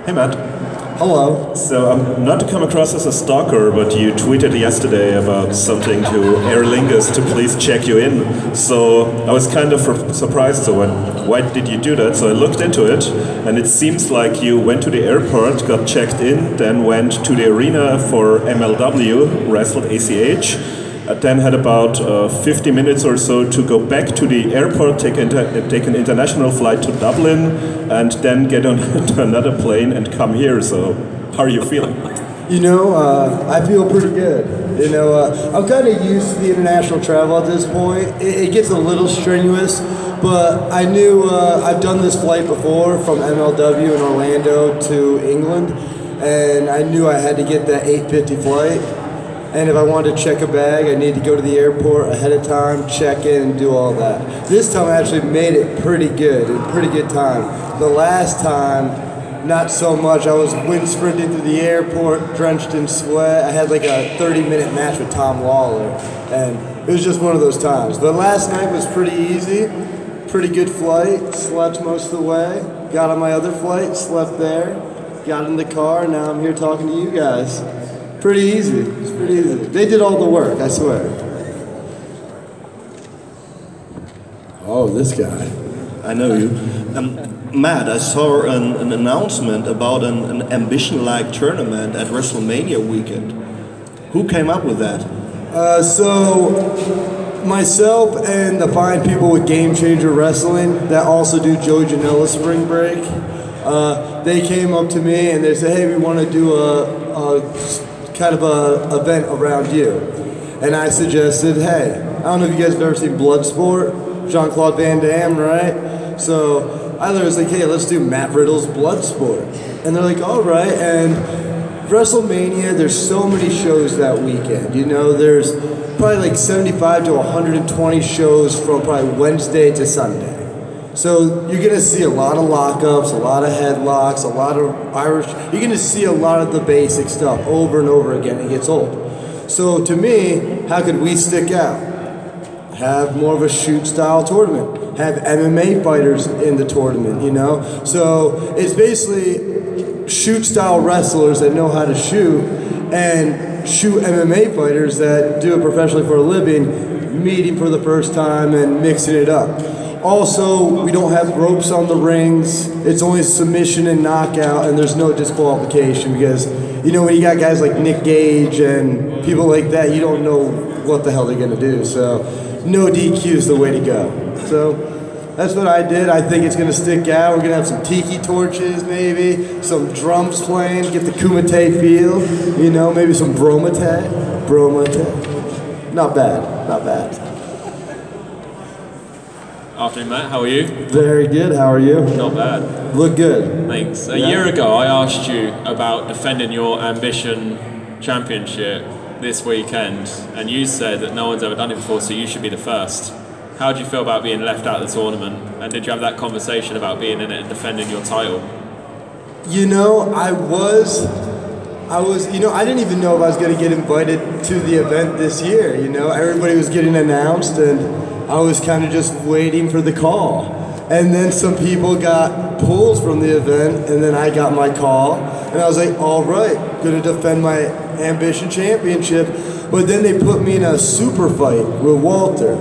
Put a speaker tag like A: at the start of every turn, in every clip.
A: Hey Matt.
B: Hello.
A: So I'm not to come across as a stalker, but you tweeted yesterday about something to Aer Lingus to please check you in. So I was kind of surprised. So why did you do that? So I looked into it, and it seems like you went to the airport, got checked in, then went to the arena for MLW, wrestled ACH, then had about 50 minutes or so to go back to the airport, take an international flight to Dublin, and then get on to another plane and come here. So, how are you feeling?
B: You know, I feel pretty good. You know, I'm kind of used to the international travel at this point. It gets a little strenuous, but I knew I've done this flight before from MLW in Orlando to England, and I knew I had to get that 8:50 flight. And if I wanted to check a bag, I needed to go to the airport ahead of time, check in, and do all that. This time I actually made it pretty good, a pretty good time. The last time, not so much. I was wind sprinting through the airport, drenched in sweat. I had like a 30-minute match with Tom Lawler, and it was just one of those times. But last night was pretty easy, pretty good flight, slept most of the way, got on my other flight, slept there, got in the car, and now I'm here talking to you guys. Pretty easy. It's pretty easy. They did all the work, I swear. Oh, this guy.
C: I know you. Matt, I saw an announcement about an ambition-like tournament at WrestleMania weekend. Who came up with that?
B: So, myself and the fine people with Game Changer Wrestling that also do Joey Janela Spring Break, they came up to me and they said, hey, we want to do a kind of a event around you. And I suggested, hey, I don't know if you guys have ever seen Bloodsport, Jean-Claude Van Damme, right? So I was like, hey, let's do Matt Riddle's Bloodsport. And they're like, all right. And WrestleMania, there's so many shows that weekend. You know, there's probably like 75 to 120 shows from probably Wednesday to Sunday. So you're going to see a lot of lockups, a lot of headlocks, a lot of Irish. You're going to see a lot of the basic stuff over and over again. It gets old. So to me, how could we stick out? Have more of a shoot style tournament. Have MMA fighters in the tournament, you know? So it's basically shoot style wrestlers that know how to shoot and shoot MMA fighters that do it professionally for a living, meeting for the first time and mixing it up. Also, we don't have ropes on the rings. It's only submission and knockout, and there's no disqualification because, you know, when you got guys like Nick Gage and people like that, you don't know what the hell they're going to do. So no DQ is the way to go. So that's what I did. I think it's going to stick out. We're going to have some tiki torches maybe, some drums playing, get the Kumite feel, you know, maybe some bromate. Not bad, not bad.
D: Afternoon, Matt. How are you?
B: Very good. How are you?
D: Not bad.
B: Look good.
D: Thanks. A year ago, I asked you about defending your Ambition Championship this weekend, and you said that no one's ever done it before, so you should be the first. How did you feel about being left out of the tournament? And did you have that conversation about being in it and defending your title?
B: You know, I was, you know, I didn't even know if I was going to get invited to the event this year. You know, everybody was getting announced, and I was kind of just waiting for the call. And then some people got pulled from the event, and then I got my call. And I was like, all right, going to defend my Ambition Championship. But then they put me in a super fight with Walter.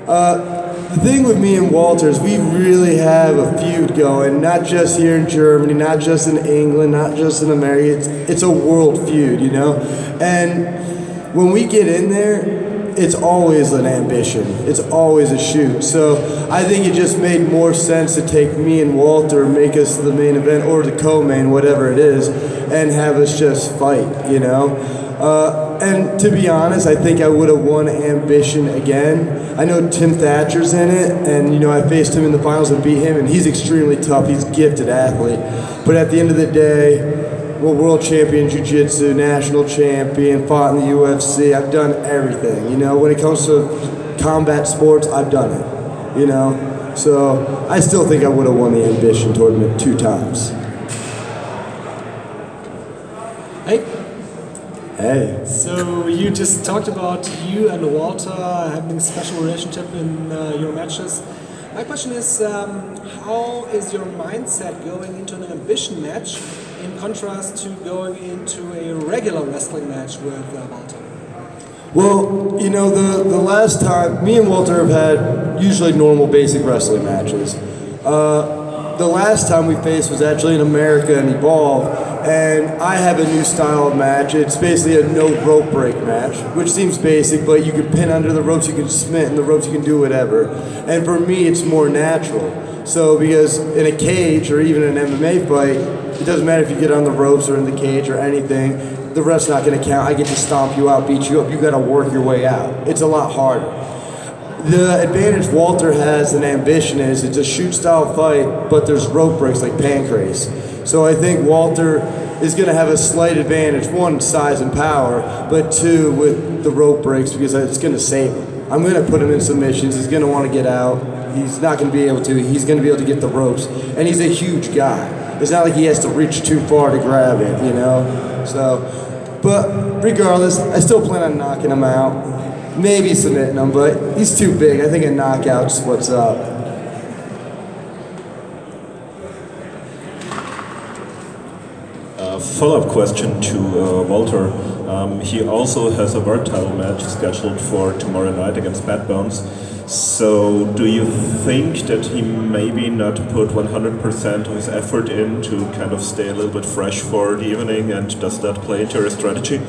B: The thing with me and Walter is we really have a feud going, not just here in Germany, not just in England, not just in America. It's a world feud, you know? And when we get in there, it's always an ambition. It's always a shoot. So I think it just made more sense to take me and Walter, make us the main event or the co-main, whatever it is, and have us just fight, you know? And to be honest, I think I would have won Ambition again. I know Tim Thatcher's in it, and you know I faced him in the finals and beat him, and he's extremely tough. He's a gifted athlete. But at the end of the day, well, world champion jiu-jitsu, national champion, fought in the UFC. I've done everything, you know. When it comes to combat sports, I've done it, you know. So I still think I would have won the Ambition tournament 2 times.
E: Hey.
B: Hey.
E: So you just talked about you and Walter having a special relationship in your matches. My question is, how is your mindset going into an ambition match in contrast to going into a regular wrestling match with Walter?
B: Well, you know, the last time, me and Walter have had usually normal basic wrestling matches. The last time we faced was actually in America and Evolve, and I have a new style of match. It's basically a no rope break match, which seems basic, but you can pin under the ropes, you can submit in the ropes, you can do whatever. And for me, it's more natural. So because in a cage or even an MMA fight, it doesn't matter if you get on the ropes or in the cage or anything, the ref's not going to count. I get to stomp you out, beat you up. You got to work your way out. It's a lot harder. The advantage Walter has and ambition is it's a shoot style fight, but there's rope breaks like pancrase. So I think Walter is going to have a slight advantage, one, size and power, but two, with the rope breaks, because it's going to save him. I'm going to put him in submissions. He's going to want to get out. He's not going to be able to. He's going to be able to get the ropes. And he's a huge guy. It's not like he has to reach too far to grab it, you know? So, but regardless, I still plan on knocking him out. Maybe submitting him, but he's too big. I think a knockout's what's up.
A: Follow-up question to Walter. He also has a world title match scheduled for tomorrow night against Bad Bones. So do you think that he maybe not put 100% of his effort in to kind of stay a little bit fresh for the evening, and does that play into your strategy?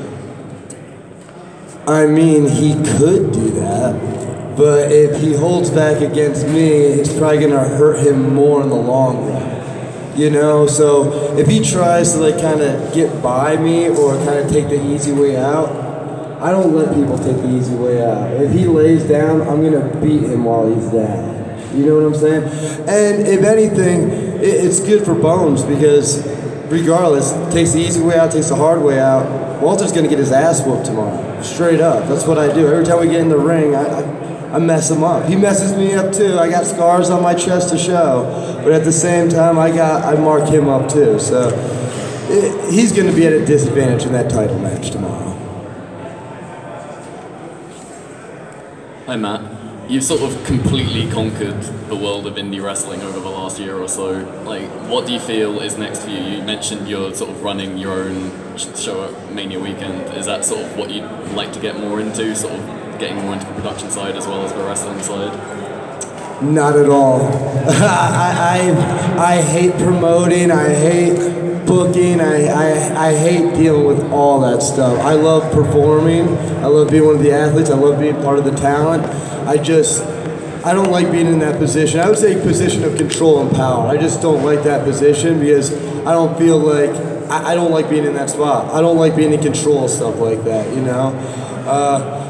B: I mean, he could do that, but if he holds back against me, it's probably going to hurt him more in the long run. You know, so if he tries to like kind of get by me or kind of take the easy way out, I don't let people take the easy way out. If he lays down, I'm going to beat him while he's down. You know what I'm saying? And if anything, it's good for Bones because regardless, takes the easy way out, takes the hard way out, Walter's going to get his ass whooped tomorrow. Straight up. That's what I do. Every time we get in the ring, I mess him up. He messes me up too. I got scars on my chest to show. But at the same time, I mark him up too. So he's going to be at a disadvantage in that title match tomorrow.
F: Hi Matt. You've sort of completely conquered the world of indie wrestling over the last year or so. Like, what do you feel is next for you? You mentioned you're sort of running your own show at Mania Weekend. Is that sort of what you'd like to get more into, sort of getting more into the production side as well as the wrestling side?
B: Not at all. I hate promoting, I hate booking, I hate dealing with all that stuff. I love performing, I love being one of the athletes, I love being part of the talent. I don't like being in that position. I would say position of control and power. I just don't like that position because I don't feel like, I don't like being in that spot. I don't like being in control of stuff like that, you know?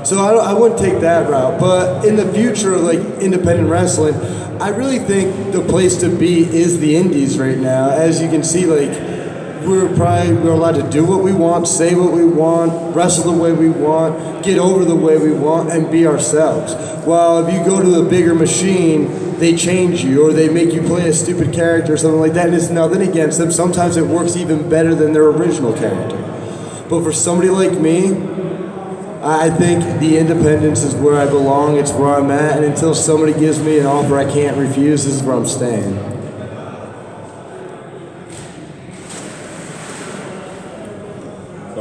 B: So I wouldn't take that route. But in the future, like independent wrestling, I really think the place to be is the indies right now. As you can see, like, we're allowed to do what we want, say what we want, wrestle the way we want, get over the way we want, and be ourselves. While if you go to the bigger machine, they change you or they make you play a stupid character or something like that, and it's nothing against them. Sometimes it works even better than their original character. But for somebody like me, I think the independence is where I belong, it's where I'm at, and until somebody gives me an offer I can't refuse, this is where I'm staying.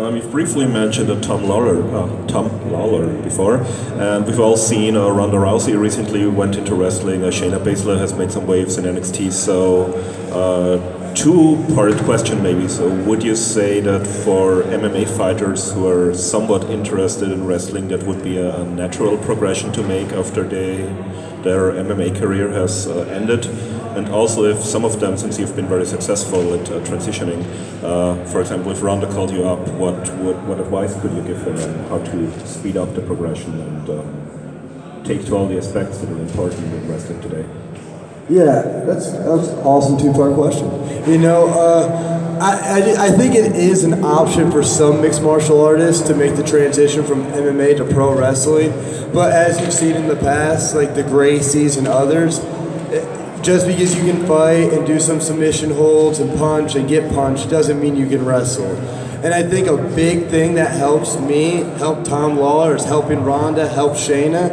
A: You've briefly mentioned Tom Lawler before, and we've all seen Ronda Rousey recently went into wrestling. Shayna Baszler has made some waves in NXT. So, two-part question maybe. So, would you say that for MMA fighters who are somewhat interested in wrestling, that would be a natural progression to make after their MMA career has ended? And also, if some of them, since you've been very successful at transitioning, for example, if Ronda called you up, what advice could you give them on how to speed up the progression and take to all the aspects that are important in wrestling today?
B: Yeah, that's an awesome two-part question. You know, I think it is an option for some mixed martial artists to make the transition from MMA to pro wrestling, but as you've seen in the past, like the Gracies and others, just because you can fight and do some submission holds and punch and get punched doesn't mean you can wrestle. And I think a big thing that helps me, help Tom Lawler, is helping Ronda, help Shayna,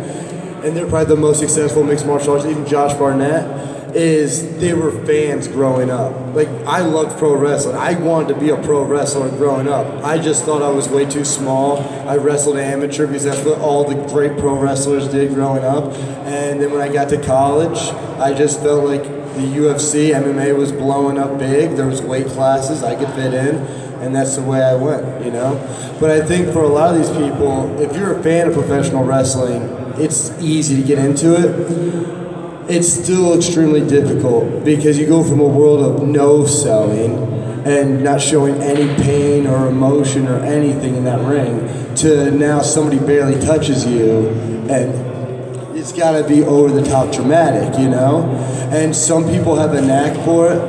B: and they're probably the most successful mixed martial artists, even Josh Barnett, is they were fans growing up. Like, I loved pro wrestling. I wanted to be a pro wrestler growing up. I just thought I was way too small. I wrestled amateur because that's what all the great pro wrestlers did growing up. And then when I got to college, I just felt like the UFC, MMA was blowing up big. There was weight classes I could fit in, and that's the way I went, you know? But I think for a lot of these people, if you're a fan of professional wrestling, it's easy to get into it. It's still extremely difficult because you go from a world of no selling and not showing any pain or emotion or anything in that ring to now somebody barely touches you and it's got to be over the top dramatic, you know? And some people have a knack for it,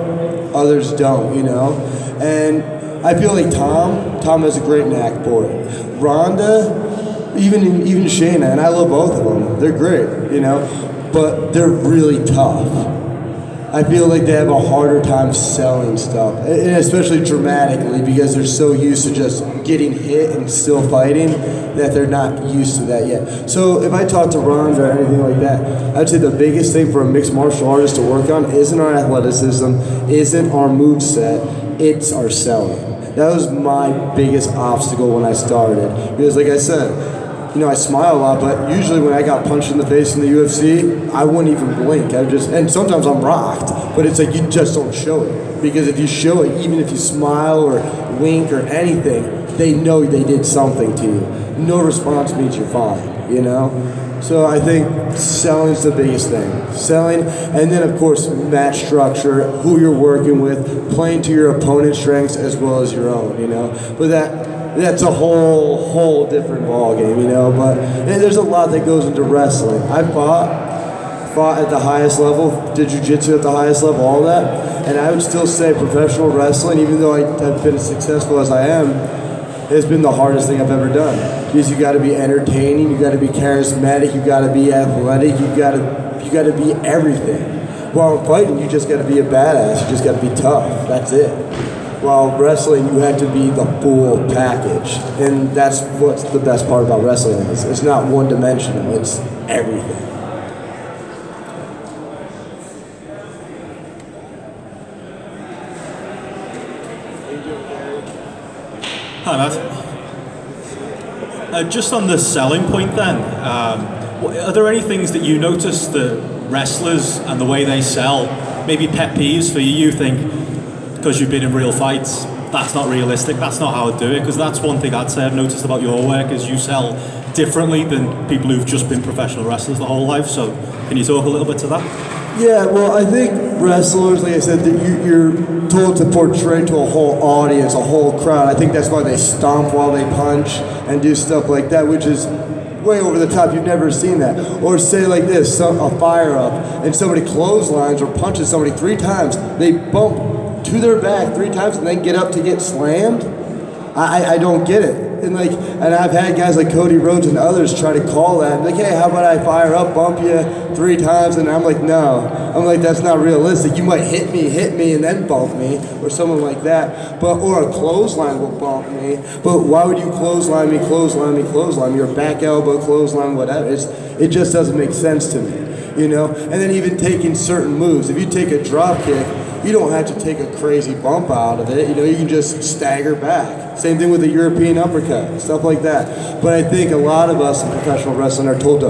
B: others don't, you know? And I feel like Tom has a great knack for it. Ronda, even Shayna, and I love both of them, they're great, you know? But they're really tough. I feel like they have a harder time selling stuff, and especially dramatically because they're so used to just getting hit and still fighting that they're not used to that yet. So if I talk to Ronda or anything like that, I'd say the biggest thing for a mixed martial artist to work on isn't our athleticism, isn't our moveset, it's our selling. That was my biggest obstacle when I started. Because like I said, you know, I smile a lot, but usually when I got punched in the face in the UFC, I wouldn't even blink. And sometimes I'm rocked, but it's like you just don't show it. Because if you show it, even if you smile or wink or anything, they know they did something to you. No response means you're fine, you know? So I think selling's the biggest thing. Selling, and then of course match structure, who you're working with, playing to your opponent's strengths as well as your own, you know? But that's a whole different ball game, you know. But there's a lot that goes into wrestling. I fought at the highest level, did jiu-jitsu at the highest level, all that. And I would still say professional wrestling, even though I've been as successful as I am, has been the hardest thing I've ever done. Because you got to be entertaining, you got to be charismatic, you got to be athletic, you got to be everything. While fighting, you just got to be a badass. You just got to be tough. That's it. While wrestling, you have to be the full package. And that's what's the best part about wrestling is. It's not one-dimensional, it's everything.
G: Hi, Matt. Just on the selling point then, are there any things that you notice that wrestlers and the way they sell, maybe pet peeves for you, you think, because you've been in real fights, that's not realistic, that's not how I do it? Because that's one thing I'd say I've noticed about your work is you sell differently than people who've just been professional wrestlers the whole life. So can you talk a little bit to that?
B: Yeah, well, I think wrestlers, like I said, that you're told to portray to a whole audience, a whole crowd. I think that's why they stomp while they punch and do stuff like that, which is way over the top. You've never seen that. Or say like this, a fire up, and somebody clotheslines or punches somebody 3 times. They bump to their back 3 times and then get up to get slammed. I don't get it. And I've had guys like Cody Rhodes and others try to call that. Like, hey, how about I fire up, bump you 3 times? And I'm like, no. I'm like, that's not realistic. You might hit me, and then bump me, or someone like that. Or a clothesline will bump me. But why would you clothesline me? Your back elbow, clothesline, whatever. It just doesn't make sense to me, you know? And then even taking certain moves. If you take a drop kick, you don't have to take a crazy bump out of it. You know, you can just stagger back. Same thing with a European uppercut, stuff like that. But I think a lot of us in professional wrestling are told to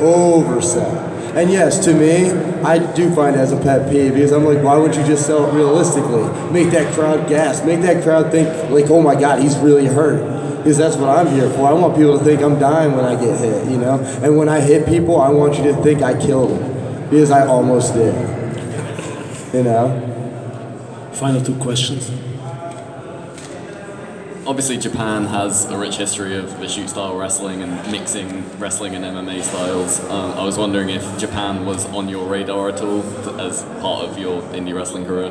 B: oversell. And yes, to me, I do find it as a pet peeve because I'm like, why wouldn't you just sell it realistically? Make that crowd gasp. Make that crowd think like, oh my God, he's really hurt. Because that's what I'm here for. I want people to think I'm dying when I get hit, you know? And when I hit people, I want you to think I killed them. Because I almost did. You know?
H: Final 2 questions.
F: Obviously, Japan has a rich history of the shoot-style wrestling and mixing wrestling and MMA styles. I was wondering if Japan was on your radar at all as part of your indie wrestling career.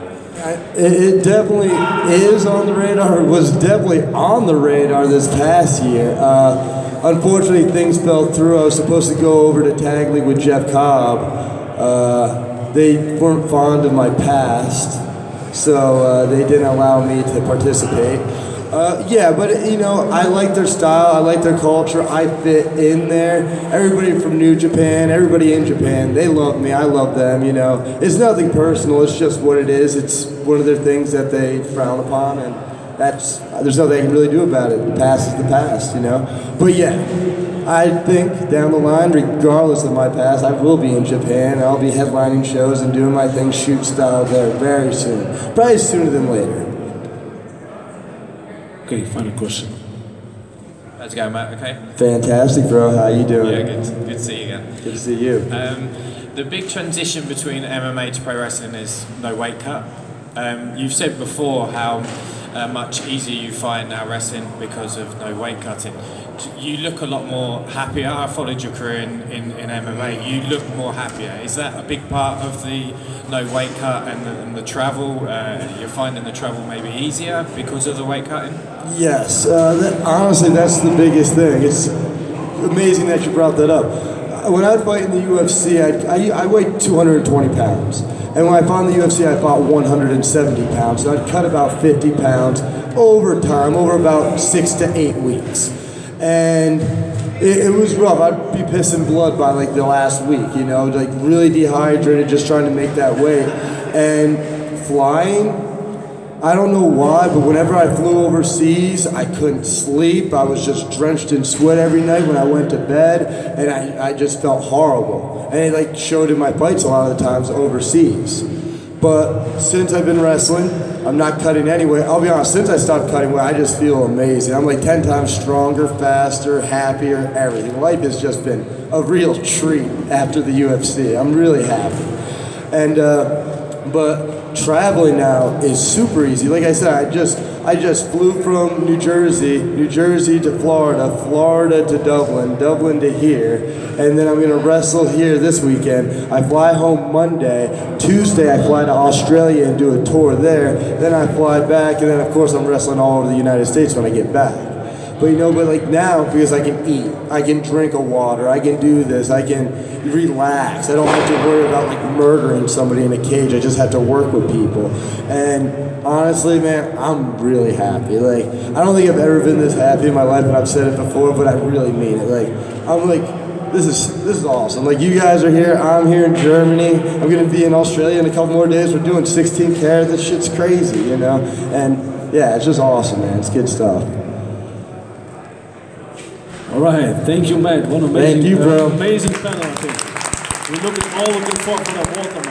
B: It definitely is on the radar. It was definitely on the radar this past year. Unfortunately, things fell through. I was supposed to go over to Tag League with Jeff Cobb. They weren't fond of my past, so they didn't allow me to participate. Yeah, but you know, I like their style, I like their culture, I fit in there. Everybody from New Japan, everybody in Japan, they love me, I love them, you know. It's nothing personal, it's just what it is. It's one of their things that they frown upon, and there's nothing they can really do about it. The past is the past, you know. But yeah, I think down the line, regardless of my past, I will be in Japan. I'll be headlining shows and doing my thing shoot style there very soon. Probably sooner than later.
H: Okay, final question.
D: How's it going, Matt? Okay?
B: Fantastic, bro. How you doing?
D: Yeah, good to see you again.
B: Good to see you.
I: The big transition between MMA to pro wrestling is no weight cut. You've said before how much easier you find now wrestling because of no weight cutting. You look a lot more happier. I followed your career in MMA. You look more happier. Is that a big part of the no weight cut and the travel? You're finding the travel maybe easier because of the weight cutting?
B: Yes. Honestly, that's the biggest thing. It's amazing that you brought that up. When I'd fight in the UFC, I weighed 220 pounds. And when I fought in the UFC, I fought 170 pounds. So I'd cut about 50 pounds over time, over about 6 to 8 weeks. And it was rough. I'd be pissing blood by like the last week, you know, like really dehydrated, just trying to make that weight. And flying, I don't know why, but whenever I flew overseas, I couldn't sleep. I was just drenched in sweat every night when I went to bed, and I just felt horrible. And it like showed in my fights a lot of the times overseas. But since I've been wrestling, I'm not cutting any weight. I'll be honest, since I stopped cutting weight, I just feel amazing. I'm like 10 times stronger, faster, happier, everything. Life has just been a real treat after the UFC. I'm really happy. And, but traveling now is super easy. Like I said, I just flew from New Jersey to Florida, Florida to Dublin, Dublin to here, and then I'm gonna wrestle here this weekend. I fly home Monday, Tuesday I fly to Australia and do a tour there, then I fly back, and then of course I'm wrestling all over the United States when I get back. But you know, but like now, because I can eat, I can drink a water, I can do this, I can relax. I don't have to worry about like murdering somebody in a cage. I just have to work with people. And honestly, man, I'm really happy. Like, I don't think I've ever been this happy in my life, and I've said it before, but I really mean it. Like, I'm like, this is awesome. Like, you guys are here, I'm here in Germany, I'm gonna be in Australia in a couple more days. We're doing 16 carat. This shit's crazy, you know? And yeah, it's just awesome, man. It's good stuff.
H: All right, thank you, Matt. What an amazing,
B: thank you, bro.
H: Amazing panel, I think. We're all looking forward for that Walter